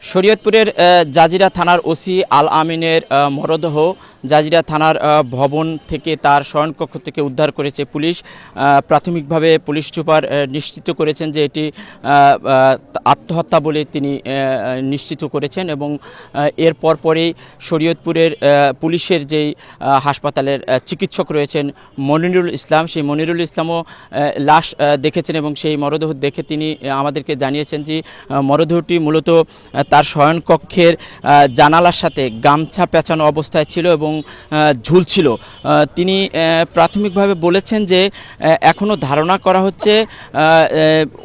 শরীয়তপুরের জাজিরা থানার ওসি আল আমিনের মরদেহ জাজিরা থানার ভবন থেকে তার শয়নকক্ষ থেকে উদ্ধার করেছে পুলিশ। প্রাথমিকভাবে পুলিশ সুপার নিশ্চিত করেছেন যে এটি আত্মহত্যা বলে তিনি নিশ্চিত করেছেন এবং এর পরপরই শরীয়তপুরের পুলিশের যেই হাসপাতালের চিকিৎসক রয়েছেন মনিরুল ইসলাম, সেই মনিরুল ইসলামও লাশ দেখেছেন এবং সেই মরদেহ দেখে তিনি আমাদেরকে জানিয়েছেন যে মরদেহটি মূলত তার শয়নকক্ষের জানালার সাথে গামছা পেঁচানো অবস্থায় ছিল এবং ঝুলছিল। তিনি প্রাথমিকভাবে বলেছেন যে এখনও ধারণা করা হচ্ছে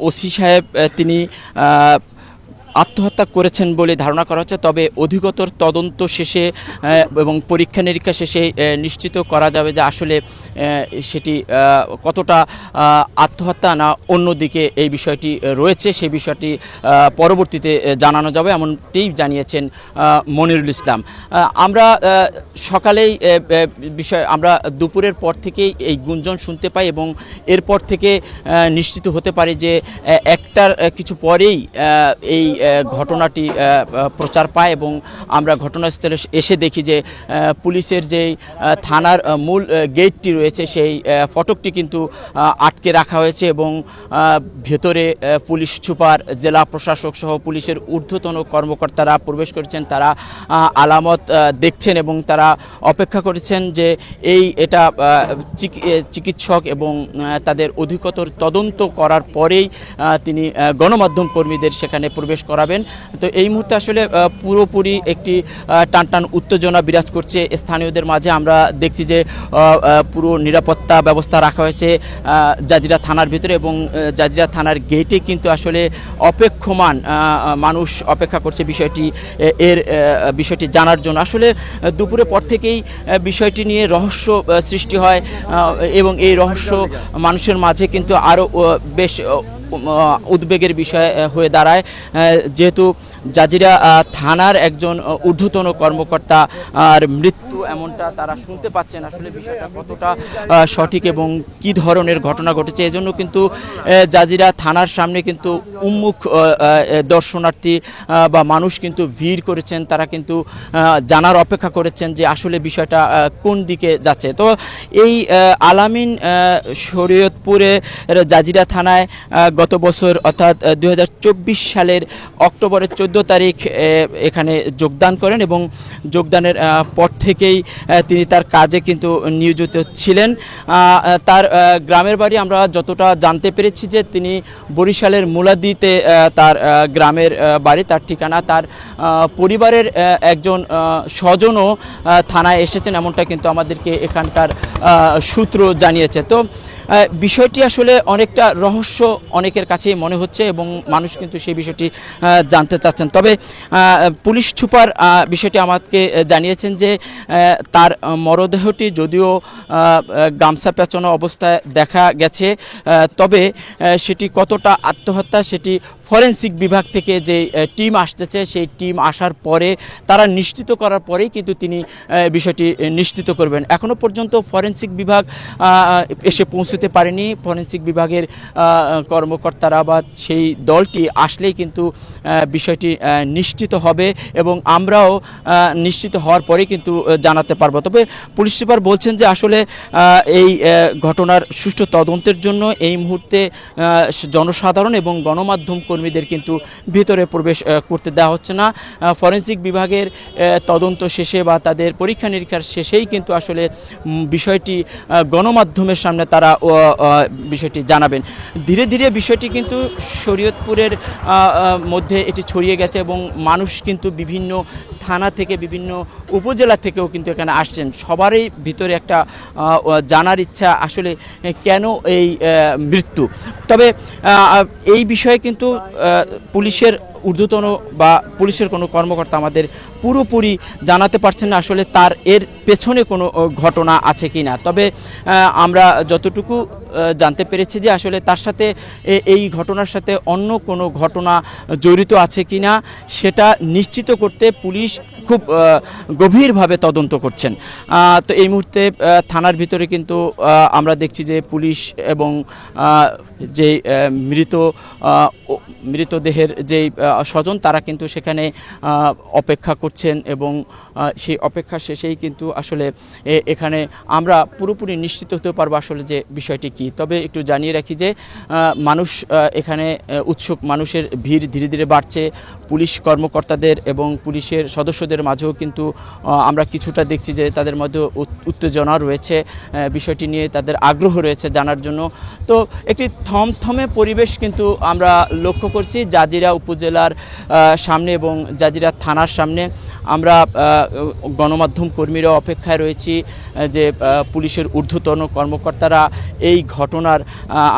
ওসি সাহেব তিনি আত্মহত্যা করেছেন বলে ধারণা করা হচ্ছে, তবে অধিকতর তদন্ত শেষে এবং পরীক্ষা নিরীক্ষা শেষে নিশ্চিত করা যাবে যে আসলে সেটি কতটা আত্মহত্যা না অন্যদিকে এই বিষয়টি রয়েছে, সেই বিষয়টি পরবর্তীতে জানানো যাবে এমনটি জানিয়েছেন মনিরুল ইসলাম। আমরা সকালেই আমরা দুপুরের পর থেকেই এই গুঞ্জন শুনতে পাই এবং এরপর থেকে নিশ্চিত হতে পারি যে একটার কিছু পরেই এই ঘটনাটি প্রচার পায় এবং আমরা ঘটনাস্থলে এসে দেখি যে পুলিশের যেই থানার মূল গেটটি রয়েছে সেই ফটকটি কিন্তু আটকে রাখা হয়েছে এবং ভেতরে পুলিশ সুপার, জেলা প্রশাসক সহ পুলিশের ঊর্ধ্বতন কর্মকর্তারা প্রবেশ করেছেন। তারা আলামত দেখছেন এবং তারা অপেক্ষা করেছেন যে এটা চিকিৎসক এবং তাদের অধিকতর তদন্ত করার পরেই তিনি গণমাধ্যম কর্মীদের সেখানে প্রবেশ করাবেন। তো এই মুহূর্তে আসলে পুরোপুরি একটি টানটান উত্তেজনা বিরাজ করছে স্থানীয়দের মাঝে। আমরা দেখছি যে পুরো নিরাপত্তা ব্যবস্থা রাখা হয়েছে জাজিরা থানার ভিতরে এবং জাজিরা থানার গেটে কিন্তু আসলে অপেক্ষমান মানুষ অপেক্ষা করছে বিষয়টি জানার জন্য। আসলে দুপুরের পর থেকেই বিষয়টি নিয়ে রহস্য সৃষ্টি হয় এবং এই রহস্য মানুষের মাঝে কিন্তু আরও বেশ উদ্বেগের বিষয় হয়ে দাঁড়ায়, যেহেতু জাজিরা থানার একজন ঊর্ধ্বতন কর্মকর্তা আর মৃত্যু এমনটা তারা শুনতে পাচ্ছেন। আসলে বিষয়টা কতটা সঠিক এবং কি ধরনের ঘটনা ঘটেছে এজন্য কিন্তু জাজিরা থানার সামনে কিন্তু উন্মুখ দর্শনার্থী বা মানুষ কিন্তু ভিড় করেছেন। তারা কিন্তু জানার অপেক্ষা করেছেন যে আসলে বিষয়টা কোন দিকে যাচ্ছে। তো এই আলামিন শরীয়তপুরে জাজিরা থানায় গত বছর অর্থাৎ 2024 সালের অক্টোবরের 14 তারিখ এখানে যোগদান করেন এবং যোগদানের পর থেকেই তিনি তার কাজে কিন্তু নিয়োজিত ছিলেন। তার গ্রামের বাড়ি আমরা যতটা জানতে পেরেছি যে তিনি বরিশালের মুলাদিতে তার গ্রামের বাড়ি, তার ঠিকানা। তার পরিবারের একজন স্বজনও থানায় এসেছেন এমনটা কিন্তু আমাদেরকে এখানকার সূত্র জানিয়েছে। তো বিষয়টি আসলে অনেকটা রহস্য অনেকের কাছেই মনে হচ্ছে এবং মানুষ কিন্তু সেই বিষয়টি জানতে চাচ্ছেন। তবে পুলিশ সুপার বিষয়টি আমাকে জানিয়েছেন যে তার মরদেহটি যদিও গামছা পেঁচানো অবস্থায় দেখা গেছে, তবে সেটি কতটা আত্মহত্যা সেটি ফরেনসিক বিভাগ থেকে যে টিম আসতেছে সেই টিম আসার পরে তারা নিশ্চিত করার পরেই কিন্তু তিনি বিষয়টি নিশ্চিত করবেন। এখনও পর্যন্ত ফরেনসিক বিভাগ এসে পৌঁছতে পারেনি। ফরেনসিক বিভাগের কর্মকর্তারা বা সেই দলটি আসলেই কিন্তু বিষয়টি নিশ্চিত হবে এবং আমরাও নিশ্চিত হওয়ার পরেই কিন্তু জানাতে পারবো। তবে পুলিশ সুপার বলছেন যে আসলে এই ঘটনার সুষ্ঠু তদন্তের জন্য এই মুহূর্তে জনসাধারণ এবং গণমাধ্যম কর্মীদের কিন্তু ভিতরে প্রবেশ করতে দেওয়া হচ্ছে না। ফরেনসিক বিভাগের তদন্ত শেষে বা তাদের পরীক্ষা নিরীক্ষার শেষেই কিন্তু আসলে বিষয়টি গণমাধ্যমের সামনে তারা বিষয়টি জানাবেন। ধীরে ধীরে বিষয়টি কিন্তু শরীয়তপুরের মধ্যে এটি ছড়িয়ে গেছে এবং মানুষ কিন্তু বিভিন্ন থানা থেকে বিভিন্ন উপজেলা থেকেও কিন্তু এখানে আসছেন। সবারই ভিতরে একটা জানার ইচ্ছা আসলে কেন এই মৃত্যু। তবে এই বিষয়ে কিন্তু পুলিশের ঊর্ধ্বতন বা পুলিশের কোনো কর্মকর্তা আমাদের পুরোপুরি জানাতে পারছেন না আসলে তার এর পেছনে কোনো ঘটনা আছে কি না। তবে আমরা যতটুকু জানতে পেরেছি যে আসলে তার সাথে এই ঘটনার সাথে অন্য কোনো ঘটনা জড়িত আছে কি না সেটা নিশ্চিত করতে পুলিশ খুব খুব গভীরভাবে তদন্ত করছেন। তো এই মুহূর্তে থানার ভিতরে কিন্তু আমরা দেখছি যে পুলিশ এবং যে মৃতদেহের যেই স্বজন তারা কিন্তু সেখানে অপেক্ষা করছেন এবং সেই অপেক্ষা শেষেই কিন্তু আসলে এখানে আমরা পুরোপুরি নিশ্চিত হতে পারবো আসলে যে বিষয়টি কী। তবে একটু জানিয়ে রাখি যে মানুষ এখানে উৎসুক, মানুষের ভিড় ধীরে ধীরে বাড়ছে। পুলিশ কর্মকর্তাদের এবং পুলিশের সদস্যদের মাঝেও কিন্তু আমরা কিছুটা দেখছি যে তাদের মধ্যে উত্তেজনা রয়েছে, বিষয়টি নিয়ে তাদের আগ্রহ রয়েছে জানার জন্য। তো একটি থমথমে পরিবেশ কিন্তু আমরা লক্ষ্য করছি জাজিরা উপজেলার সামনে এবং জাজিরা থানার সামনে। আমরা গণমাধ্যম কর্মীরা অপেক্ষায় রয়েছি যে পুলিশের ঊর্ধ্বতন কর্মকর্তারা এই ঘটনার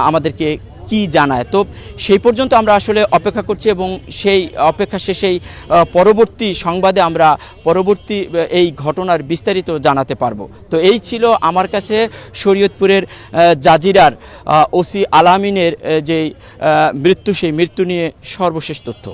আমাদেরকে কি জানায়। তো সেই পর্যন্ত আমরা আসলে অপেক্ষা করছি এবং সেই অপেক্ষা শেষেই পরবর্তী সংবাদে আমরা পরবর্তী এই ঘটনার বিস্তারিত জানাতে পারবো। তো এই ছিল আমার কাছে শরীয়তপুরের জাজিরার ওসি আলামিনের যেই মৃত্যু, সেই মৃত্যু নিয়ে সর্বশেষ তথ্য।